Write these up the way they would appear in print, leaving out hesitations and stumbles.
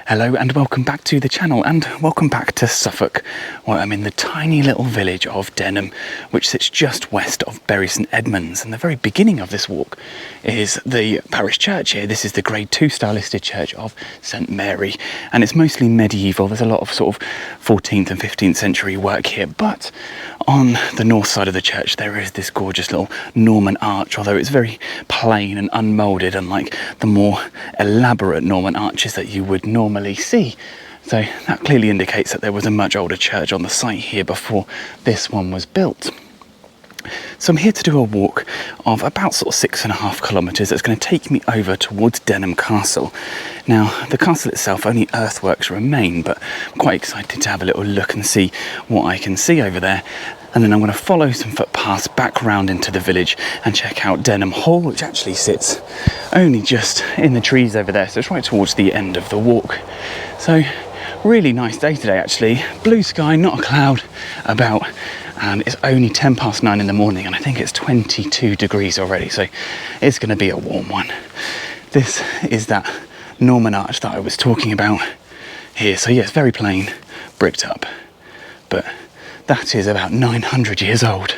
Hello and welcome back to the channel, and welcome back to Suffolk, where I'm in the tiny little village of Denham, which sits just west of Bury St Edmunds. And the very beginning of this walk is the parish church here. This is the Grade 2 style listed church of St Mary, and it's mostly medieval. There's a lot of sort of 14th and 15th century work here, but on the north side of the church there is this gorgeous little Norman arch, although it's very plain and unmoulded, unlike the more elaborate Norman arches that you would normally see. So that clearly indicates that there was a much older church on the site here before this one was built. So I'm here to do a walk of about sort of 6.5 kilometres. That's going to take me over towards Denham Castle. Now, the castle itself, only earthworks remain, but I'm quite excited to have a little look and see what I can see over there. And then I'm going to follow some footpaths back round into the village and check out Denham Hall, which actually sits only just in the trees over there. So it's right towards the end of the walk. So really nice day today, actually. Blue sky, not a cloud about. And it's only 9:10 in the morning, and I think it's 22 degrees already, so it's going to be a warm one. This is that Norman arch that I was talking about here. So yeah, it's very plain, bricked up, but that is about 900 years old.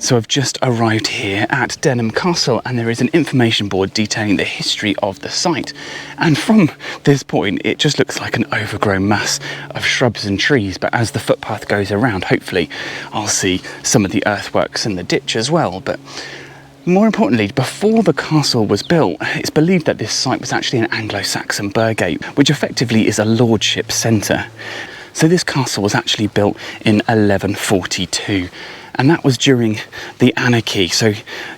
So I've just arrived here at Denham Castle, and there is an information board detailing the history of the site. And from this point, it just looks like an overgrown mass of shrubs and trees. But as the footpath goes around, hopefully I'll see some of the earthworks and the ditch as well. But more importantly, before the castle was built, it's believed that this site was actually an Anglo-Saxon burgate, which effectively is a lordship centre. So this castle was actually built in 1142. And that was during the anarchy, so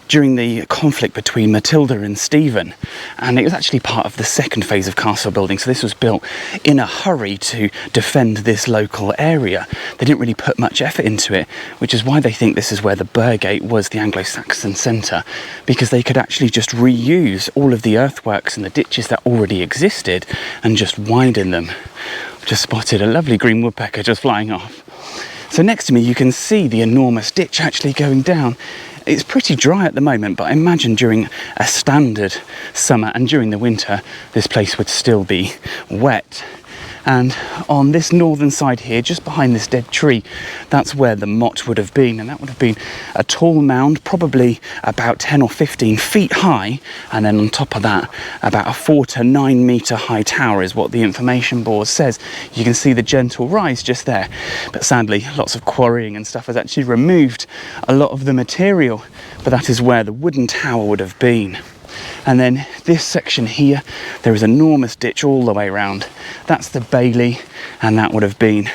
during the conflict between Matilda and Stephen. And it was actually part of the second phase of castle building, so this was built in a hurry to defend this local area. They didn't really put much effort into it, which is why they think this is where the burgate was the Anglo-Saxon centre, because they could actually just reuse all of the earthworks and the ditches that already existed and just widen them. Just spotted a lovely green woodpecker just flying off. So next to me you can see the enormous ditch actually going down. It's pretty dry at the moment, but I imagine during a standard summer and during the winter this place would still be wet. And on this northern side here, just behind this dead tree, that's where the motte would have been. And that would have been a tall mound, probably about 10 or 15 feet high. And then on top of that, about a 4 to 9 metre high tower is what the information board says. You can see the gentle rise just there. But sadly, lots of quarrying and stuff has actually removed a lot of the material. But that is where the wooden tower would have been. And then this section here, there is an enormous ditch all the way around. That's the Bailey, and that would have been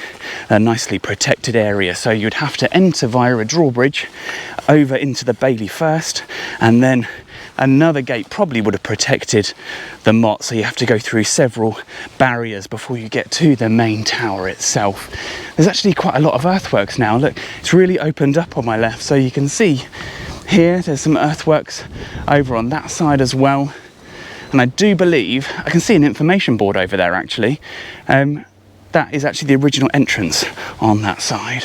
a nicely protected area. So you'd have to enter via a drawbridge over into the Bailey first, and then another gate probably would have protected the motte, so you have to go through several barriers before you get to the main tower itself. There's actually quite a lot of earthworks now. Look, it's really opened up on my left, so you can see here there's some earthworks over on that side as well. And I do believe I can see an information board over there actually. That is actually the original entrance on that side.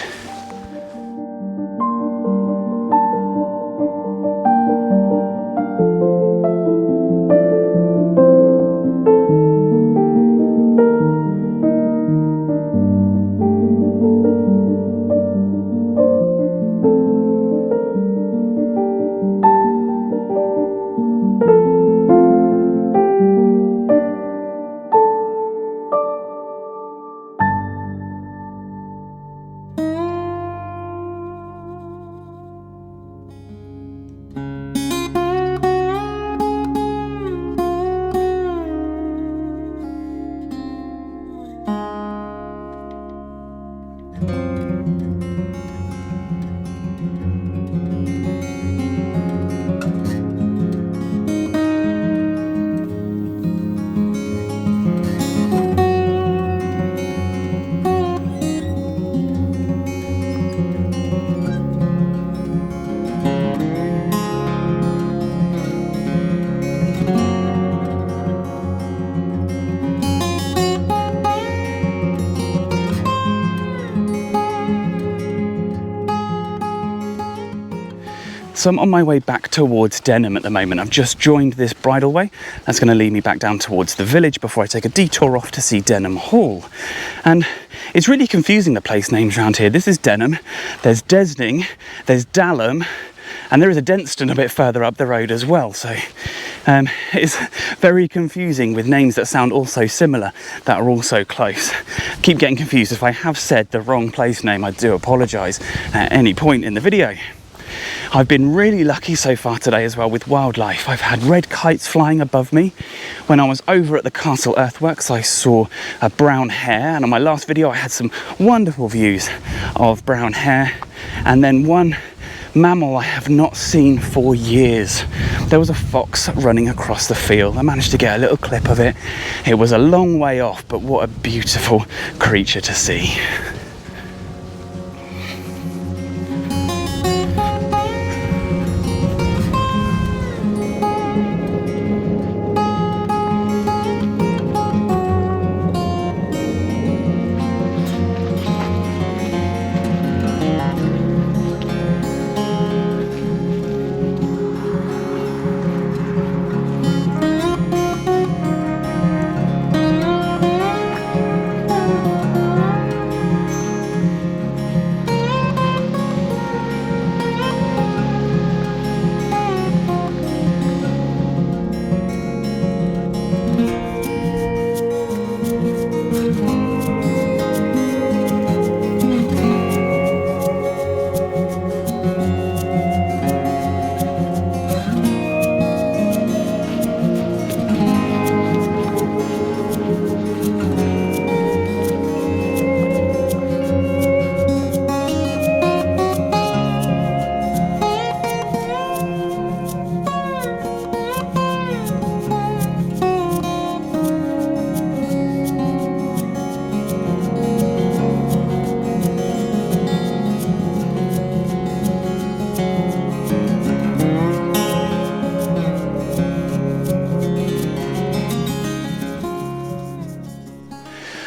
So I'm on my way back towards Denham at the moment. I've just joined this bridleway. That's going to lead me back down towards the village before I take a detour off to see Denham Hall. And it's really confusing, the place names around here. This is Denham, there's Desning, there's Dalham, and there is a Denston a bit further up the road as well. So it's very confusing with names that sound also similar, that are also close. Keep getting confused. If I have said the wrong place name, I do apologise at any point in the video. I've been really lucky so far today as well with wildlife. I've had red kites flying above me. When I was over at the castle earthworks, I saw a brown hare, and on my last video I had some wonderful views of brown hare. And then one mammal I have not seen for years. There was a fox running across the field. I managed to get a little clip of it. It was a long way off, but what a beautiful creature to see.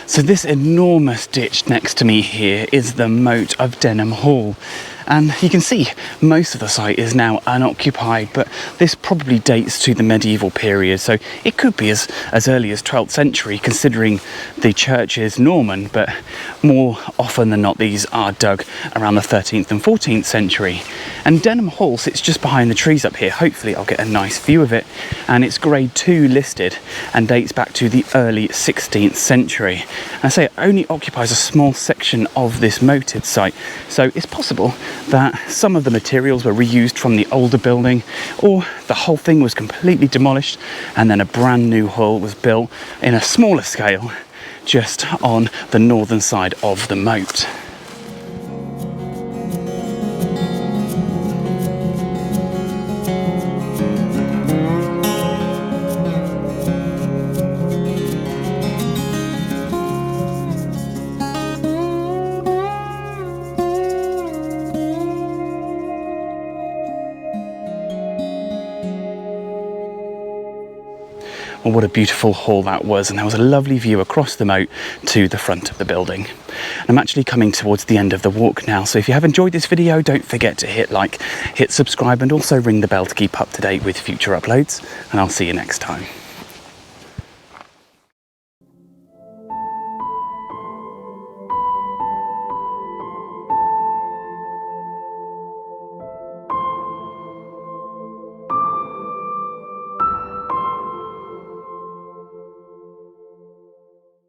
So this enormous ditch next to me here is the moat of Denham Hall. And you can see most of the site is now unoccupied, but this probably dates to the medieval period. So it could be as early as 12th century, considering the church is Norman, but more often than not, these are dug around the 13th and 14th century. And Denham Hall sits just behind the trees up here. Hopefully I'll get a nice view of it. And it's grade 2 listed and dates back to the early 16th century. And I say it only occupies a small section of this moated site. So it's possible that some of the materials were reused from the older building, or the whole thing was completely demolished and then a brand new hall was built in a smaller scale just on the northern side of the moat. Well, what a beautiful hall that was, and there was a lovely view across the moat to the front of the building. And I'm actually coming towards the end of the walk now, so if you have enjoyed this video, don't forget to hit like, hit subscribe, and also ring the bell to keep up to date with future uploads, and I'll see you next time.